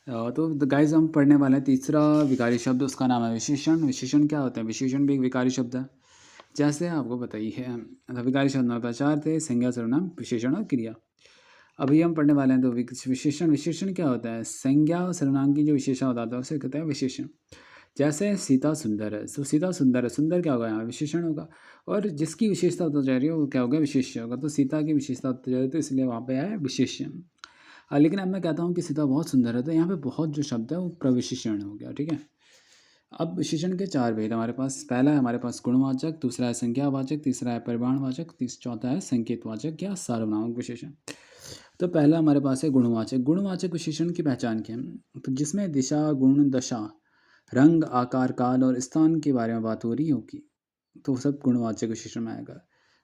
तो गाइस हम पढ़ने वाले हैं तीसरा विकारी शब्द, उसका नाम है विशेषण। विशेषण क्या होता है? विशेषण भी एक विकारी शब्द है। जैसे आपको बताइए विकारी शब्द में प्रचार थे संज्ञा, सर्वनाम, विशेषण और क्रिया। अभी हम पढ़ने वाले हैं तो विशेषण। विशेषण क्या होता है? संज्ञा और सर्वनाम की जो विशेषण होता है उसे कहते हैं विशेषण। जैसे सीता सुंदर है, तो सीता सुंदर है, सुंदर क्या होगा? यहाँ विशेषण होगा। और जिसकी विशेषता होता जा रही है वो क्या होगा? विशेष्य होगा। तो सीता की विशेषता होती जा रही है तो इसलिए वहाँ पे आया विशेष्य। लेकिन अब मैं कहता हूँ कि सीता बहुत सुंदर है, तो यहाँ पे बहुत जो शब्द है वो प्रविशेषण हो गया, ठीक है। अब विशेषण के चार भेद हमारे पास। पहला है हमारे पास गुणवाचक, दूसरा है संज्ञावाचक, तीसरा है परिमाणवाचक, चौथा है संकेतवाचक या सार्वनामिक विशेषण। तो पहला हमारे पास है गुणवाचक। गुणवाचक विशेषण की पहचान क्या है? तो जिसमें दिशा, गुण, दशा, रंग, आकार, काल और स्थान के बारे में बात हो रही होगी तो सब गुणवाचक विशेषण में आएगा।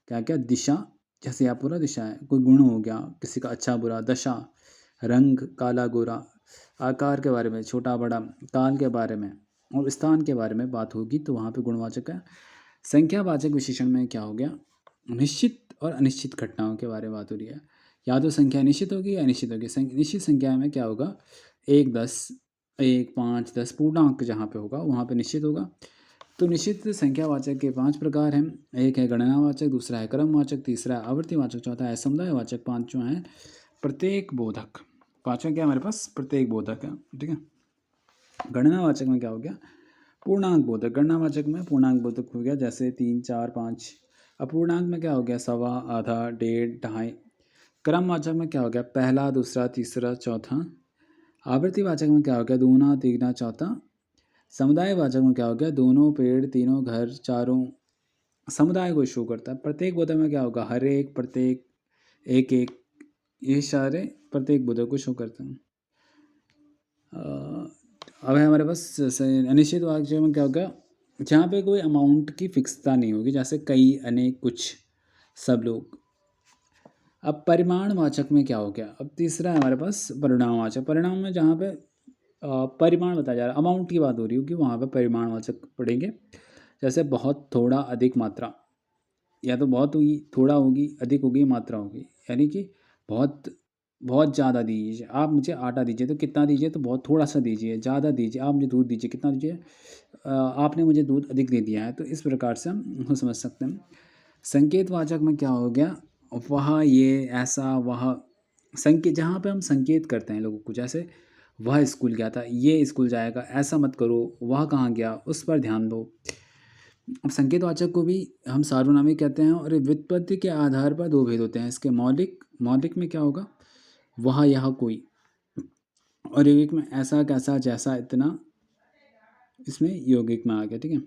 क्या क्या? दिशा, जैसे यहाँ पूरा दिशा है, कोई गुण हो गया किसी का अच्छा बुरा। दशा, रंग, काला गोरा। आकार के बारे में, छोटा बड़ा। काल के बारे में और स्थान के बारे में बात होगी तो वहाँ पे गुणवाचक है। संख्यावाचक विशेषण में क्या हो गया? निश्चित और अनिश्चित घटनाओं के बारे में बात हो रही है। या तो संख्या निश्चित होगी या अनिश्चित होगी। निश्चित संख्या में क्या होगा? 1, 10, 1, 5, 10 पूर्णांक जहाँ पे होगा वहाँ पे निश्चित होगा। तो निश्चित संख्यावाचक के 5 प्रकार हैं। एक है गणनावाचक, दूसरा है क्रमवाचक, तीसरा है आवर्तीवाचक, चौथा है समुदायवाचक, पांचवा है प्रत्येक बोधक। पांचवा क्या है हमारे पास? प्रत्येक बोधक है, ठीक है। गणनावाचक में क्या हो गया? पूर्णांक बोधक। गणनावाचक में पूर्णांक बोधक हो गया, जैसे 3, 4, 5। अपूर्णांक में क्या हो गया? सवा, आधा, डेढ़, ढाई। क्रमवाचक में क्या हो गया? पहला, दूसरा, तीसरा, चौथा। आवर्तीवाचक में क्या हो गया? दूना, तीगना, चौथा। समुदायवाचक में क्या हो गया? दोनों, पेड़, तीनों, घर, चारों। समुदाय को शो करता है। प्रत्येक बोधक में क्या होगा? हर एक, प्रत्येक, एक एक। ये सारे प्रत्येक बोधक को शो करते हैं। अब है हमारे पास अनिश्चित वाक्य में क्या होगा? जहाँ पे कोई अमाउंट की फिक्सता नहीं होगी, जैसे कई, अनेक, कुछ, सब लोग। अब परिमाणवाचक में क्या हो गया? अब तीसरा है हमारे पास परिणामवाचक। परिणाम में जहाँ पे परिमाण बताया जा रहा है, अमाउंट की बात हो रही होगी, वहाँ पे परिमाणवाचक पढ़ेंगे। जैसे बहुत, थोड़ा, अधिक, मात्रा। या तो बहुत हुई, थोड़ा होगी, अधिक होगी, मात्रा होगी। यानी कि बहुत, बहुत ज़्यादा दीजिए, आप मुझे आटा दीजिए तो कितना दीजिए? तो बहुत थोड़ा सा दीजिए। ज़्यादा दीजिए, आप मुझे दूध दीजिए, कितना दीजिए? आपने मुझे दूध अधिक दे दिया है। तो इस प्रकार से हम समझ सकते हैं। संकेतवाचक में क्या हो गया? वह, ये, ऐसा, वह। संकेत, जहाँ पे हम संकेत करते हैं लोगों को, जैसे वह स्कूल गया था, ये स्कूल जाएगा, ऐसा मत करो, वह कहाँ गया, उस पर ध्यान दो। अब संकेतवाचक को भी हम सार्वनामिक कहते हैं। और व्युत्पत्ति के आधार पर दो भेद होते हैं इसके। मौलिक, मौलिक में क्या होगा? वह, यह, कोई। और यौगिक में ऐसा, कैसा, जैसा, इतना। इसमें यौगिक में आ गया, ठीक है।